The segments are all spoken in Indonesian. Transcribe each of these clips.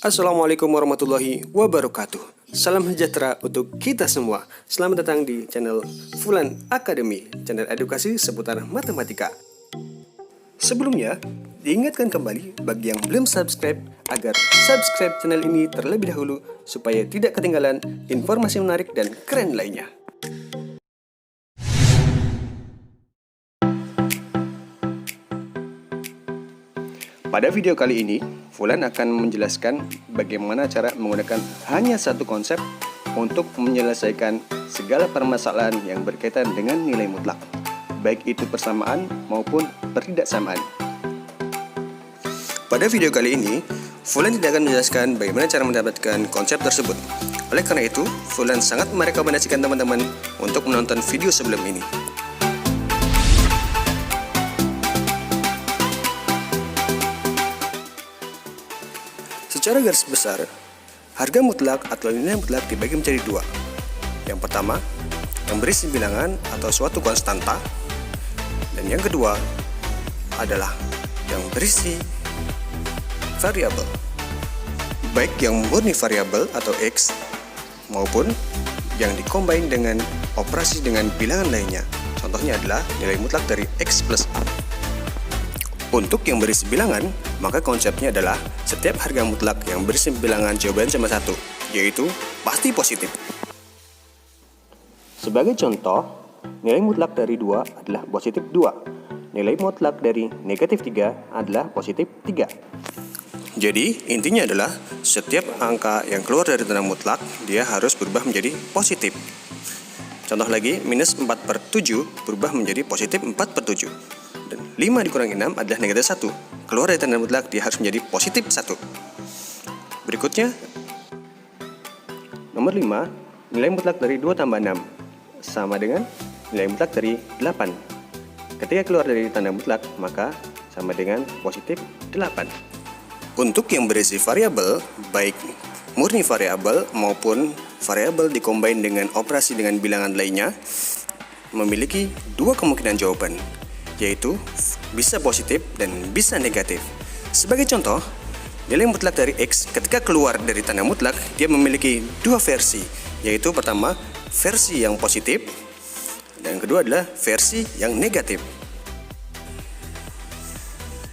Assalamualaikum warahmatullahi wabarakatuh. Salam sejahtera untuk kita semua. Selamat datang di channel Fulan Academy, channel edukasi seputar matematika. Sebelumnya, diingatkan kembali bagi yang belum subscribe agar subscribe channel ini terlebih dahulu supaya tidak ketinggalan informasi menarik dan keren lainnya. Pada video kali ini, Fulan akan menjelaskan bagaimana cara menggunakan hanya satu konsep untuk menyelesaikan segala permasalahan yang berkaitan dengan nilai mutlak, baik itu persamaan maupun pertidaksamaan. Pada video kali ini, Fulan tidak akan menjelaskan bagaimana cara mendapatkan konsep tersebut. Oleh karena itu, Fulan sangat merekomendasikan teman-teman untuk menonton video sebelum ini. Secara garis besar, harga mutlak atau nilai mutlak dibagi menjadi dua. Yang pertama, yang berisi bilangan atau suatu konstanta, dan yang kedua adalah yang berisi variabel, baik yang murni variabel atau X maupun yang dikombin dengan operasi dengan bilangan lainnya. Contohnya adalah nilai mutlak dari X plus A. Untuk yang berisi bilangan, maka konsepnya adalah setiap harga mutlak yang berisi bilangan jawaban sama satu, yaitu pasti positif. Sebagai contoh, nilai mutlak dari 2 adalah positif 2. Nilai mutlak dari negatif 3 adalah positif 3. Jadi, intinya adalah setiap angka yang keluar dari tanda mutlak, dia harus berubah menjadi positif. Contoh lagi, minus 4/7 berubah menjadi positif 4/7. 5 dikurangi 6 adalah negatif 1. Keluar dari tanda mutlak dia harus menjadi positif 1. Berikutnya, nomor 5, nilai mutlak dari 2 tambah 6 sama dengan nilai mutlak dari 8. Ketika keluar dari tanda mutlak, maka sama dengan positif 8. Untuk yang berisi variabel, baik murni variabel maupun variabel dikombin dengan operasi dengan bilangan lainnya, memiliki dua kemungkinan jawaban, yaitu bisa positif dan bisa negatif. Sebagai contoh, nilai mutlak dari X ketika keluar dari tanda mutlak, dia memiliki dua versi, yaitu pertama, versi yang positif, dan kedua adalah versi yang negatif.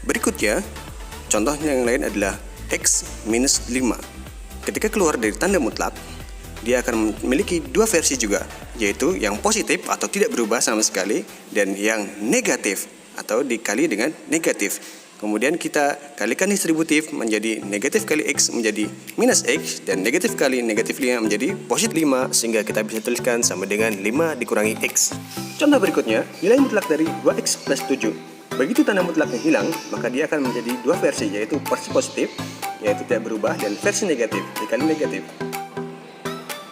Berikutnya, contoh yang lain adalah X minus 5. Ketika keluar dari tanda mutlak, dia akan memiliki dua versi juga, yaitu yang positif atau tidak berubah sama sekali, dan yang negatif atau dikali dengan negatif. Kemudian kita kalikan distributif menjadi negatif kali X menjadi minus X, dan negatif kali negatif 5 menjadi positif 5, sehingga kita bisa tuliskan sama dengan 5 dikurangi X. Contoh berikutnya, nilai mutlak dari 2X plus 7. Begitu tanda mutlaknya hilang, maka dia akan menjadi dua versi, yaitu versi positif, yaitu tidak berubah, dan versi negatif dikali negatif.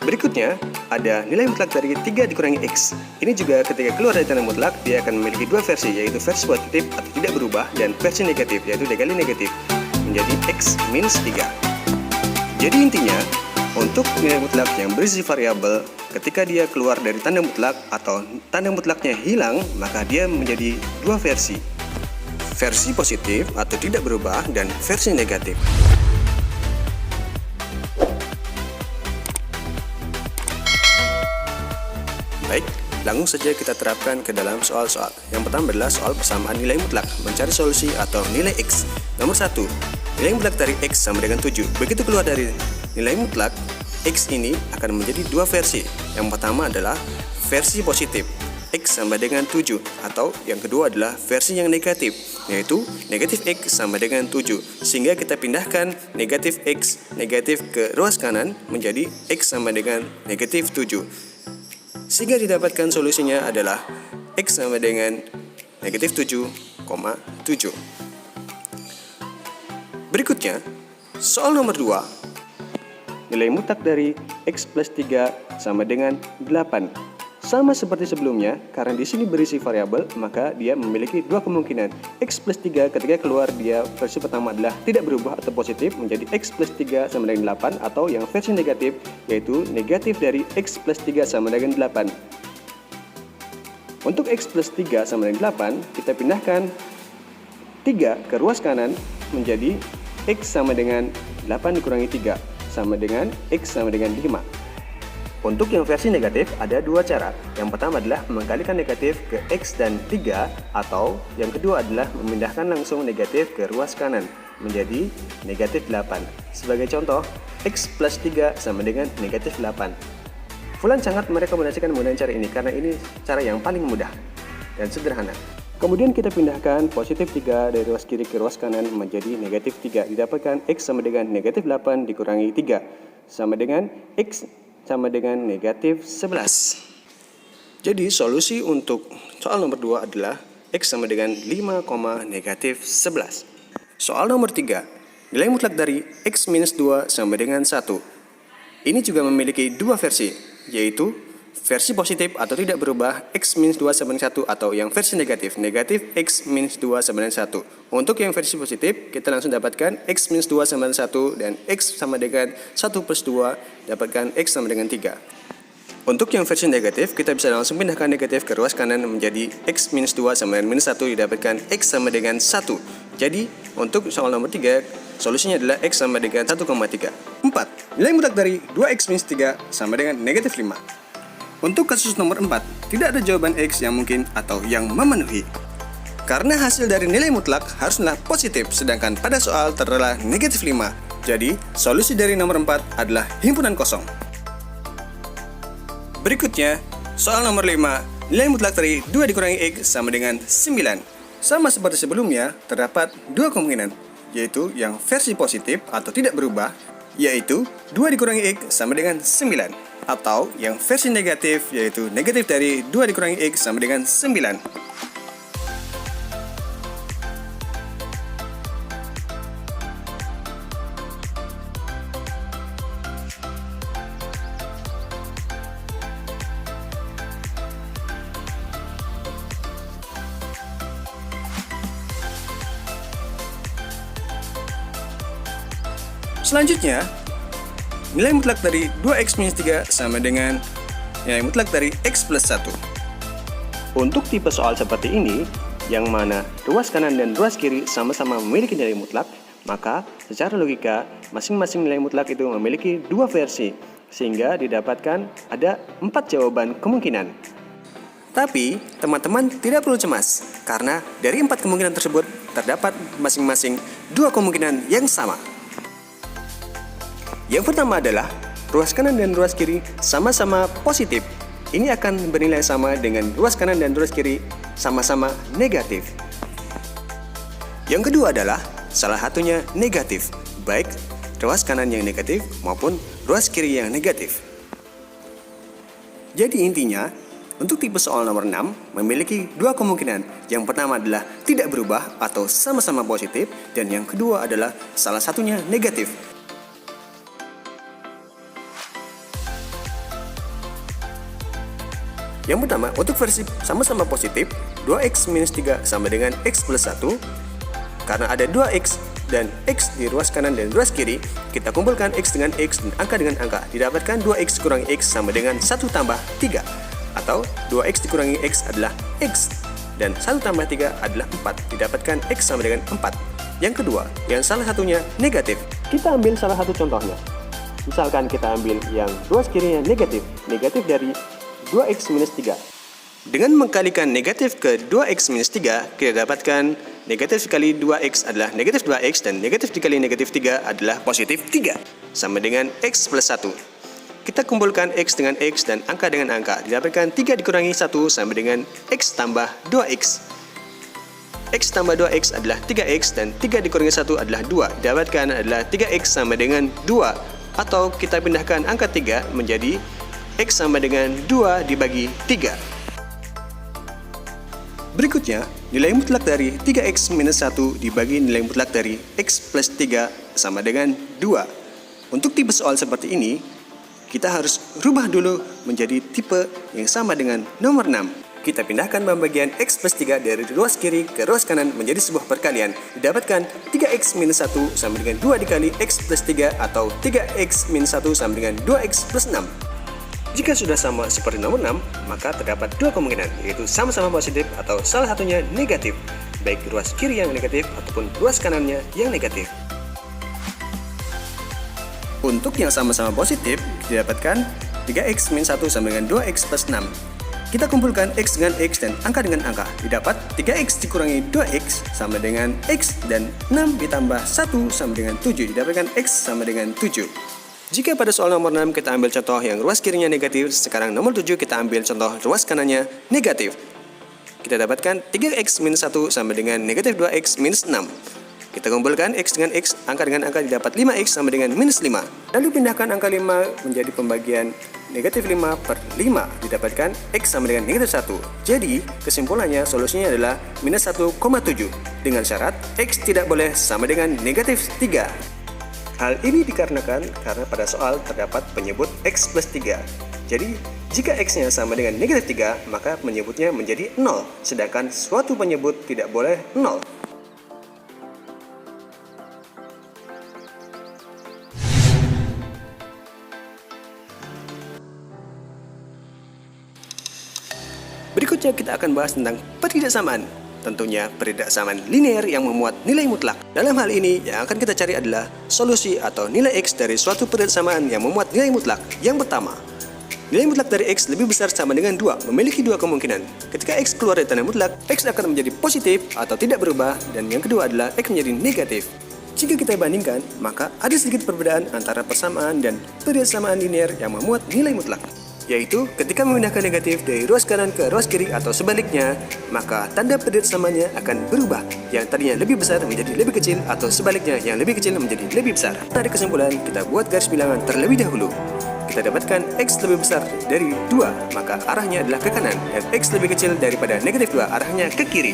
Berikutnya, ada nilai mutlak dari 3 dikurangi X. Ini juga ketika keluar dari tanda mutlak, dia akan memiliki dua versi, yaitu versi positif atau tidak berubah, dan versi negatif, yaitu dikali negatif, menjadi X minus 3. Jadi intinya, untuk nilai mutlak yang berisi variabel, ketika dia keluar dari tanda mutlak atau tanda mutlaknya hilang, maka dia menjadi dua versi. Versi positif atau tidak berubah, dan versi negatif. Baik, langsung saja kita terapkan ke dalam soal-soal. Yang pertama adalah soal persamaan nilai mutlak, mencari solusi atau nilai X. Nomor 1, nilai mutlak dari X sama dengan 7. Begitu keluar dari nilai mutlak, X ini akan menjadi dua versi. Yang pertama adalah versi positif, X sama dengan 7, atau yang kedua adalah versi yang negatif, yaitu negatif X sama dengan 7. Sehingga kita pindahkan negatif X negatif ke ruas kanan menjadi X sama dengan negatif 7. Sehingga didapatkan solusinya adalah X sama dengan negatif 7,7. Berikutnya, soal nomor 2. Nilai mutlak dari X plus 3 sama dengan 8. Sama seperti sebelumnya, karena di sini berisi variabel, maka dia memiliki dua kemungkinan. X plus 3 ketika keluar, dia versi pertama adalah tidak berubah atau positif, menjadi X plus 3 sama dengan 8, atau yang versi negatif, yaitu negatif dari X plus 3 sama dengan 8. Untuk X plus 3 sama dengan 8, kita pindahkan 3 ke ruas kanan menjadi X sama dengan 8 dikurangi 3 sama dengan X sama dengan 5. Untuk yang versi negatif ada dua cara. Yang pertama adalah mengkalikan negatif ke X dan 3, atau yang kedua adalah memindahkan langsung negatif ke ruas kanan menjadi negatif 8. Sebagai contoh, X plus 3 sama dengan negatif 8. Fulan sangat merekomendasikan menggunakan cara ini karena ini cara yang paling mudah dan sederhana. Kemudian kita pindahkan positif 3 dari ruas kiri ke ruas kanan menjadi negatif 3. Didapatkan X sama dengan negatif 8 dikurangi 3 sama dengan X sama dengan negatif 11. Jadi solusi untuk soal nomor 2 adalah X sama dengan 5, negatif 11. Soal nomor 3, nilai mutlak dari X minus 2 sama dengan 1. Ini juga memiliki dua versi, yaitu versi positif atau tidak berubah X minus 2 sama dengan 1, atau yang versi negatif, negatif X minus 2 sama dengan 1. Untuk yang versi positif, kita langsung dapatkan X minus 2 sama dengan 1 dan X sama dengan 1 plus 2, dapatkan X sama dengan 3. Untuk yang versi negatif, kita bisa langsung pindahkan negatif ke ruas kanan menjadi X minus 2 sama dengan minus 1, didapatkan X sama dengan 1. Jadi, untuk soal nomor 3, solusinya adalah X sama dengan 1,3. 4. Nilai mutlak dari 2X minus 3 sama dengan negatif 5. Untuk kasus nomor 4, tidak ada jawaban X yang mungkin atau yang memenuhi. Karena hasil dari nilai mutlak haruslah positif, sedangkan pada soal terdapat negatif 5. Jadi, solusi dari nomor 4 adalah himpunan kosong. Berikutnya, soal nomor 5, nilai mutlak dari 2 dikurangi X sama dengan 9. Sama seperti sebelumnya, terdapat dua kemungkinan, yaitu yang versi positif atau tidak berubah, yaitu 2 dikurangi X sama dengan 9. Atau yang versi negatif, yaitu negatif dari 2 dikurangi X sama dengan 9. Selanjutnya, nilai mutlak dari 2X minus 3 sama dengan nilai mutlak dari X plus 1. Untuk tipe soal seperti ini, yang mana ruas kanan dan ruas kiri sama-sama memiliki nilai mutlak, maka secara logika, masing-masing nilai mutlak itu memiliki dua versi, sehingga didapatkan ada 4 jawaban kemungkinan. Tapi, teman-teman tidak perlu cemas, karena dari 4 kemungkinan tersebut, terdapat masing-masing dua kemungkinan yang sama. Yang pertama adalah ruas kanan dan ruas kiri sama-sama positif. Ini akan bernilai sama dengan ruas kanan dan ruas kiri sama-sama negatif. Yang kedua adalah salah satunya negatif, baik ruas kanan yang negatif maupun ruas kiri yang negatif. Jadi intinya, untuk tipe soal nomor 6 memiliki dua kemungkinan. Yang pertama adalah tidak berubah atau sama-sama positif, dan yang kedua adalah salah satunya negatif. Yang pertama, untuk versi sama-sama positif, 2X minus 3 sama dengan X plus 1. Karena ada 2X dan X di ruas kanan dan ruas kiri, kita kumpulkan X dengan X dan angka dengan angka. Didapatkan 2X kurangi X sama dengan 1 tambah 3. Atau 2X dikurangi X adalah X. Dan 1 tambah 3 adalah 4. Didapatkan X sama dengan 4. Yang kedua, yang salah satunya negatif. Kita ambil salah satu contohnya. Misalkan kita ambil yang ruas kiri yang negatif. Negatif dari 2X minus 3. Dengan mengkalikan negatif ke 2X minus 3, kita dapatkan negatif dikali 2X adalah negatif 2X dan negatif dikali negatif 3 adalah positif 3. Sama dengan X plus 1. Kita kumpulkan X dengan X dan angka dengan angka. Didapatkan 3 dikurangi 1 sama dengan X tambah 2X. X tambah 2X adalah 3X dan 3 dikurangi 1 adalah 2. Didapatkan adalah 3X sama dengan 2. Atau kita pindahkan angka 3 menjadi X sama dengan 2 dibagi 3. Berikutnya, nilai mutlak dari 3X minus 1 dibagi nilai mutlak dari X plus 3 sama dengan 2. Untuk tipe soal seperti ini, kita harus rubah dulu menjadi tipe yang sama dengan nomor 6. Kita pindahkan pembagian X plus 3 dari ruas kiri ke ruas kanan menjadi sebuah perkalian. Didapatkan 3X minus 1 sama dengan 2 dikali X plus 3 atau 3X minus 1 sama dengan 2X plus 6. Jika sudah sama seperti nomor 6, maka terdapat dua kemungkinan, yaitu sama-sama positif atau salah satunya negatif, baik ruas kiri yang negatif ataupun ruas kanannya yang negatif. Untuk yang sama-sama positif, didapatkan 3x min 1 sama dengan 2x plus 6. Kita kumpulkan x dengan x dan angka dengan angka. Didapat 3x dikurangi 2x sama dengan x dan 6 ditambah 1 sama dengan 7. Didapatkan x sama dengan 7. Jika pada soal nomor 6 kita ambil contoh yang ruas kirinya negatif, sekarang nomor 7 kita ambil contoh ruas kanannya negatif. Kita dapatkan 3x minus 1 sama dengan negatif 2x minus 6. Kita kumpulkan x dengan x, angka dengan angka didapat 5x sama dengan minus 5. Lalu pindahkan angka 5 menjadi pembagian negatif 5 per 5. Didapatkan x sama dengan negatif 1. Jadi kesimpulannya solusinya adalah minus 1,7. Dengan syarat x tidak boleh sama dengan negatif 3. Hal ini dikarenakan karena pada soal terdapat penyebut x plus 3. Jadi jika x-nya sama dengan negatif 3, maka penyebutnya menjadi 0. Sedangkan suatu penyebut tidak boleh 0. Berikutnya kita akan bahas tentang pertidaksamaan. Tentunya pertidaksamaan linear yang memuat nilai mutlak. Dalam hal ini yang akan kita cari adalah solusi atau nilai x dari suatu pertidaksamaan yang memuat nilai mutlak. Yang pertama, nilai mutlak dari x lebih besar sama dengan 2, memiliki dua kemungkinan. Ketika x keluar dari tanda mutlak, x akan menjadi positif atau tidak berubah, dan yang kedua adalah x menjadi negatif. Jika kita bandingkan, maka ada sedikit perbedaan antara persamaan dan pertidaksamaan linear yang memuat nilai mutlak. Yaitu ketika memindahkan negatif dari ruas kanan ke ruas kiri atau sebaliknya, maka tanda pertidaksamaannya akan berubah. Yang tadinya lebih besar menjadi lebih kecil atau sebaliknya yang lebih kecil menjadi lebih besar. Dari kesimpulan, kita buat garis bilangan terlebih dahulu. Kita dapatkan x lebih besar dari 2, maka arahnya adalah ke kanan, dan x lebih kecil daripada negatif 2, arahnya ke kiri.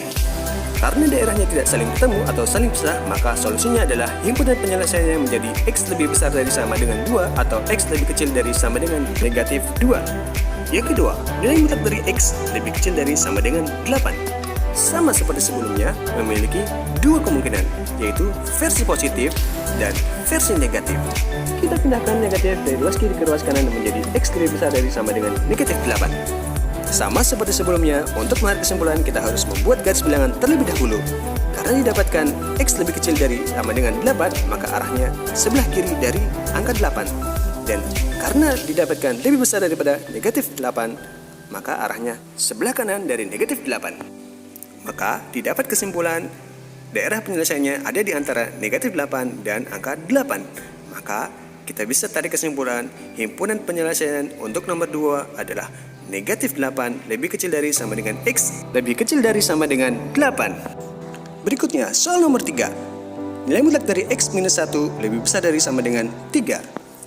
Karena daerahnya tidak saling bertemu atau saling pisah, maka solusinya adalah himpunan penyelesaiannya menjadi x lebih besar dari sama dengan 2 atau x lebih kecil dari sama dengan negatif 2. Yang kedua, nilai mutlak dari x lebih kecil dari sama dengan 8. Sama seperti sebelumnya, memiliki dua kemungkinan, yaitu versi positif dan versi negatif. Kita pindahkan negatif dari ruas kiri ke ruas kanan menjadi x lebih besar dari sama dengan negatif 8. Sama seperti sebelumnya, untuk menarik kesimpulan kita harus membuat garis bilangan terlebih dahulu. Karena didapatkan x lebih kecil dari sama dengan 8, maka arahnya sebelah kiri dari angka 8. Dan karena didapatkan lebih besar daripada negatif 8, maka arahnya sebelah kanan dari negatif 8. Maka didapat kesimpulan daerah penyelesaiannya ada di antara negatif 8 dan angka 8. Maka kita bisa tarik kesimpulan himpunan penyelesaian untuk nomor 2 adalah negatif 8 lebih kecil dari sama dengan x lebih kecil dari sama dengan 8. Berikutnya soal nomor 3. Nilai mutlak dari x minus 1 lebih besar dari sama dengan 3.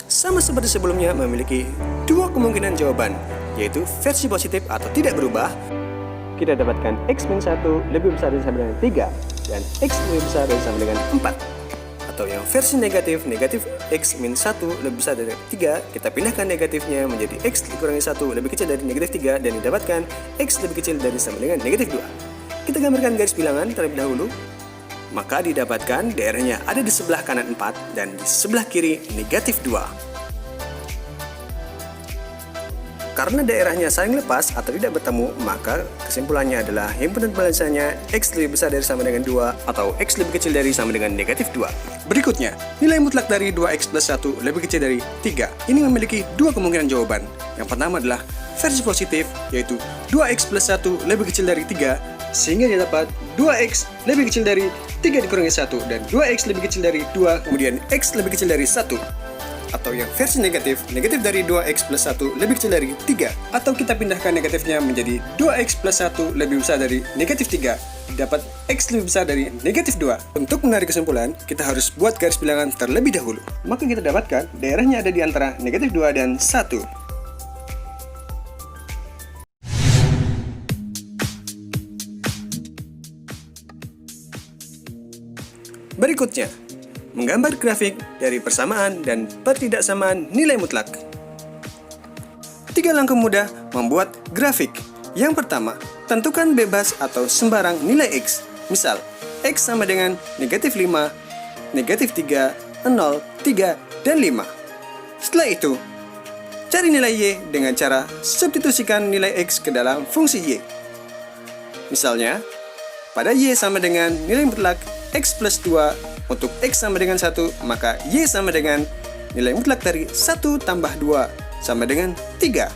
Sama seperti sebelumnya memiliki dua kemungkinan jawaban, yaitu versi positif atau tidak berubah. Kita dapatkan x minus 1 lebih besar dari sama dengan 3 dan x lebih besar dari sama dengan 4. Atau yang versi negatif, negatif x min 1 lebih besar dari 3, kita pindahkan negatifnya menjadi x dikurangi 1 lebih kecil dari negatif 3 dan didapatkan x lebih kecil dari sama dengan negatif 2. Kita gambarkan garis bilangan terlebih dahulu. Maka didapatkan daerahnya ada di sebelah kanan 4 dan di sebelah kiri negatif 2. Karena daerahnya saling lepas atau tidak bertemu, maka kesimpulannya adalah himpunan penyelesaiannya x lebih besar dari sama dengan 2 atau x lebih kecil dari sama dengan negatif 2. Berikutnya, nilai mutlak dari 2x plus 1 lebih kecil dari 3. Ini memiliki dua kemungkinan jawaban. Yang pertama adalah versi positif, yaitu 2x plus 1 lebih kecil dari 3, sehingga didapat 2x lebih kecil dari 3 dikurangi 1, dan 2x lebih kecil dari 2, kemudian x lebih kecil dari 1. Atau yang versi negatif, negatif dari 2x plus 1 lebih kecil dari 3. Atau kita pindahkan negatifnya menjadi 2x plus 1 lebih besar dari negatif 3. Dapat x lebih besar dari negatif 2. Untuk menarik kesimpulan, kita harus buat garis bilangan terlebih dahulu. Maka kita dapatkan daerahnya ada di antara negatif 2 dan 1. Berikutnya, menggambar grafik dari persamaan dan pertidaksamaan nilai mutlak. 3 langkah mudah membuat grafik. Yang pertama, tentukan bebas atau sembarang nilai x. Misal, x sama dengan negatif 5, negatif 3, 0, 3, dan 5. Setelah itu, cari nilai y dengan cara substitusikan nilai x ke dalam fungsi y. Misalnya, pada y sama dengan nilai mutlak x plus 2, untuk x sama dengan 1, maka y sama dengan nilai mutlak dari 1 tambah 2 sama dengan 3.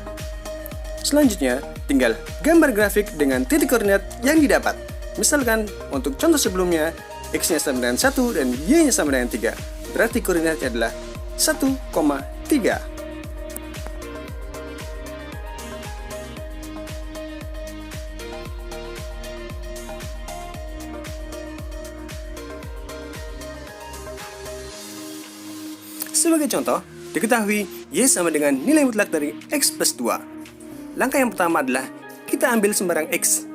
Selanjutnya, tinggal gambar grafik dengan titik koordinat yang didapat. Misalkan, untuk contoh sebelumnya, X-nya sama dengan 1 dan Y-nya sama dengan 3. Berarti koordinatnya adalah 1,3. Sebagai contoh, diketahui Y sama dengan nilai mutlak dari X plus 2. Langkah yang pertama adalah kita ambil sembarang X.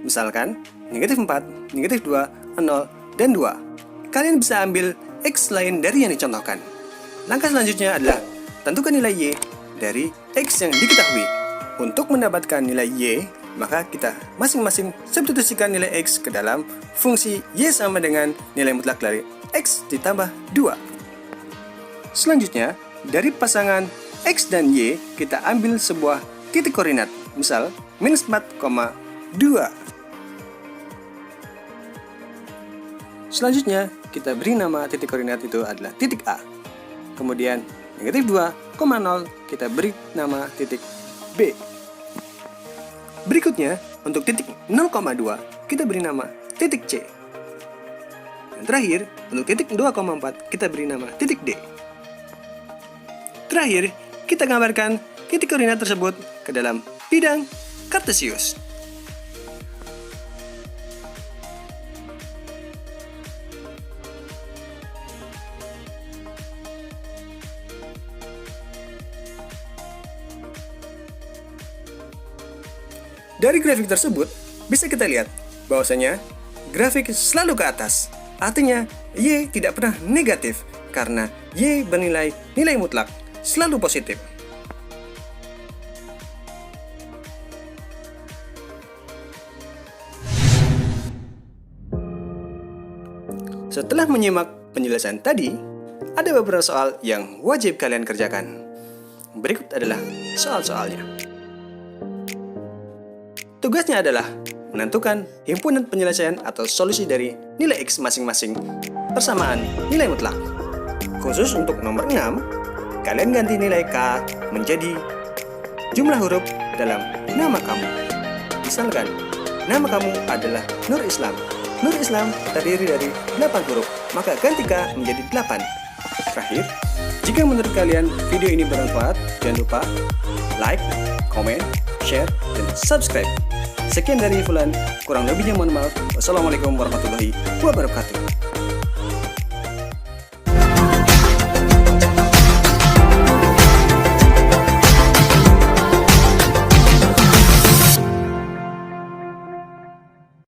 Misalkan, negatif 4, negatif 2, 0, dan 2. Kalian bisa ambil X lain dari yang dicontohkan. Langkah selanjutnya adalah tentukan nilai Y dari X yang diketahui. Untuk mendapatkan nilai Y, maka kita masing-masing substitusikan nilai X ke dalam fungsi Y sama dengan nilai mutlak dari X ditambah 2. Selanjutnya, dari pasangan X dan Y, kita ambil sebuah titik koordinat, misal minus 4,2. Selanjutnya, kita beri nama titik koordinat itu adalah titik A. Kemudian, negatif 2,0 kita beri nama titik B. Berikutnya, untuk titik 0,2, kita beri nama titik C. Dan terakhir, untuk titik 2,4, kita beri nama titik D. Terakhir, kita gambarkan titik koordinat tersebut ke dalam bidang kartesius. Dari grafik tersebut, bisa kita lihat bahwasanya grafik selalu ke atas. Artinya, Y tidak pernah negatif karena Y bernilai nilai mutlak, selalu positif. Setelah menyimak penjelasan tadi, ada beberapa soal yang wajib kalian kerjakan. Berikut adalah soal-soalnya. Tugasnya adalah menentukan himpunan penyelesaian atau solusi dari nilai X masing-masing persamaan nilai mutlak. Khusus untuk nomor 6, kalian ganti nilai K menjadi jumlah huruf dalam nama kamu. Misalkan, nama kamu adalah Nur Islam. Nur Islam terdiri dari 8 huruf, maka ganti K menjadi 8. Terakhir, jika menurut kalian video ini bermanfaat, jangan lupa like, komen, share, dan subscribe. Sekian dari Fulan, kurang lebihnya mohon maaf. Wassalamualaikum warahmatullahi wabarakatuh.